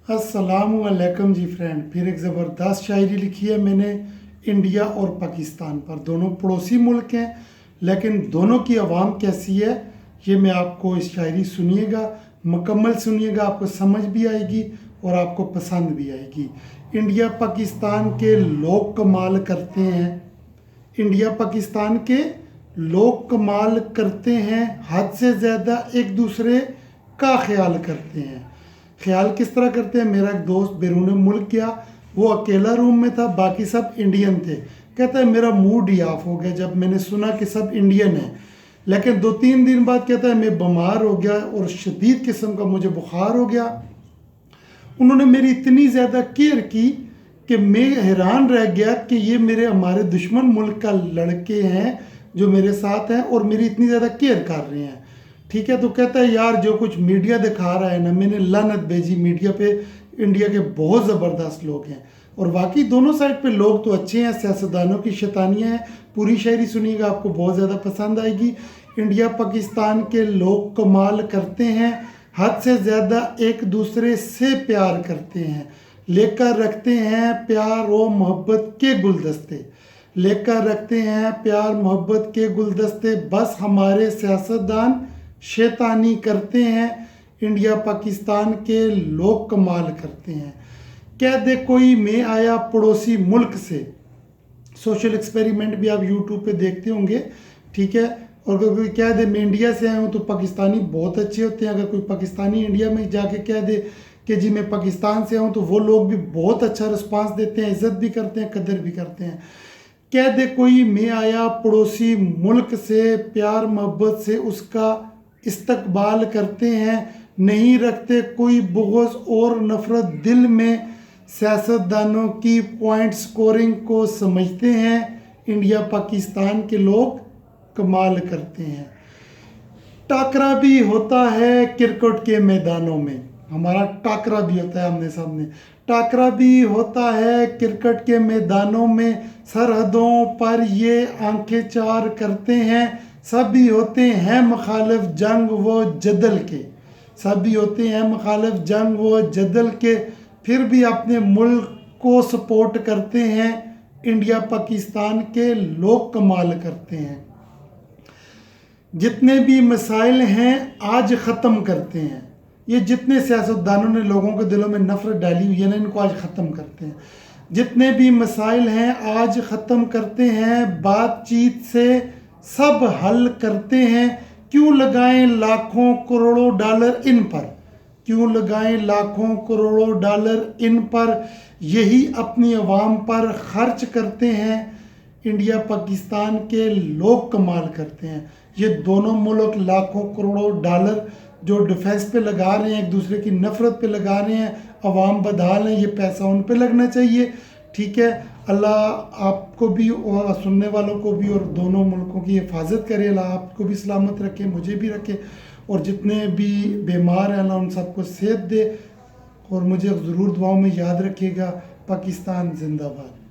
अस्सलामुअलैकुम जी फ्रेंड, फिर एक ज़बरदस्त शायरी लिखी है मैंने इंडिया और पाकिस्तान पर। दोनों पड़ोसी मुल्क हैं, लेकिन दोनों की आवाम कैसी है ये मैं आपको इस शायरी सुनिएगा, मुकम्मल सुनिएगा, आपको समझ भी आएगी और आपको पसंद भी आएगी। इंडिया पाकिस्तान के लोग कमाल करते हैं, इंडिया पाकिस्तान के लोग कमाल करते हैं, हद से ज़्यादा एक दूसरे का ख्याल करते हैं। ख्याल किस तरह करते हैं? मेरा एक दोस्त बैरून मुल्क गया, वो अकेला रूम में था, बाकी सब इंडियन थे। कहता है मेरा मूड ही ऑफ हो गया जब मैंने सुना कि सब इंडियन हैं। लेकिन 2-3 दिन बाद कहता है मैं बीमार हो गया और शदीद किस्म का मुझे बुखार हो गया। उन्होंने मेरी इतनी ज़्यादा केयर की कि मैं हैरान रह गया कि ये मेरे हमारे दुश्मन मुल्क का लड़के हैं जो मेरे साथ हैं और मेरी इतनी ज़्यादा केयर कर रहे हैं। ठीक है, तो कहता है यार जो कुछ मीडिया दिखा रहा है ना, मैंने लानत भेजी मीडिया पे। इंडिया के बहुत ज़बरदस्त लोग हैं और वाकई दोनों साइड पे लोग तो अच्छे हैं, सियासतदानों की शैतानियाँ हैं। पूरी शायरी सुनिएगा, आपको बहुत ज़्यादा पसंद आएगी। इंडिया पाकिस्तान के लोग कमाल करते हैं, हद से ज़्यादा एक दूसरे से प्यार करते हैं, लेकर रखते हैं प्यार व मोहब्बत के गुलदस्ते, लेकर रखते हैं प्यार मोहब्बत के गुलदस्ते। बस हमारे सियासतदान शैतानी करते हैं, इंडिया पाकिस्तान के लोग कमाल करते हैं। कह दे कोई मैं आया पड़ोसी मुल्क से, सोशल एक्सपेरिमेंट भी आप यूट्यूब पे देखते होंगे। ठीक है, और अगर कोई कह दे मैं इंडिया से आया हूँ, तो पाकिस्तानी बहुत अच्छे होते हैं। अगर कोई पाकिस्तानी इंडिया में जाके कह दे कि जी मैं पाकिस्तान से आऊँ, तो वो लोग भी बहुत अच्छा रिस्पांस देते हैं, इज़्ज़त भी करते हैं, कदर भी करते हैं। कह दे कोई मैं आया पड़ोसी मुल्क से, प्यार मोहब्बत से उसका इस्तकबाल करते हैं, नहीं रखते कोई बुग़्ज़ और नफ़रत दिल में, सियासतदानों की पॉइंट स्कोरिंग को समझते हैं, इंडिया पाकिस्तान के लोग कमाल करते हैं। टाकरा भी होता है क्रिकेट के मैदानों में, हमारा टाकरा भी होता है आमने सामने। टाकरा भी होता है क्रिकेट के मैदानों में, सरहदों पर ये आंखें चार करते हैं, सभी होते हैं मुखालिफ जंग व जदल के, सभी होते हैं मुखालिफ जंग व जदल के, फिर भी अपने मुल्क को सपोर्ट करते हैं, इंडिया पाकिस्तान के लोग कमाल करते हैं। जितने भी मसाइल हैं आज ख़त्म करते हैं, ये जितने सियासतदानों ने लोगों के दिलों में नफ़रत डाली हुई है ना, इनको आज ख़त्म करते हैं। जितने भी मसाइल हैं आज ख़त्म करते हैं, बातचीत से सब हल करते हैं, क्यों लगाएं लाखों करोड़ों डॉलर इन पर, क्यों लगाएं लाखों करोड़ों डॉलर इन पर, यही अपनी आवाम पर खर्च करते हैं, इंडिया पाकिस्तान के लोग कमाल करते हैं। ये दोनों मुल्क लाखों करोड़ों डॉलर जो डिफेंस पे लगा रहे हैं, एक दूसरे की नफ़रत पे लगा रहे हैं, अवाम बदहाल हैं, ये पैसा उन पे लगना चाहिए। ठीक है, अल्लाह आपको भी और सुनने वालों को भी और दोनों मुल्कों की हिफाजत करे, अल्लाह आपको भी सलामत रखे, मुझे भी रखे, और जितने भी बीमार हैं अल्लाह उन सबको सेहत दे, और मुझे ज़रूर दुआओं में याद रखिएगा। पाकिस्तान जिंदाबाद।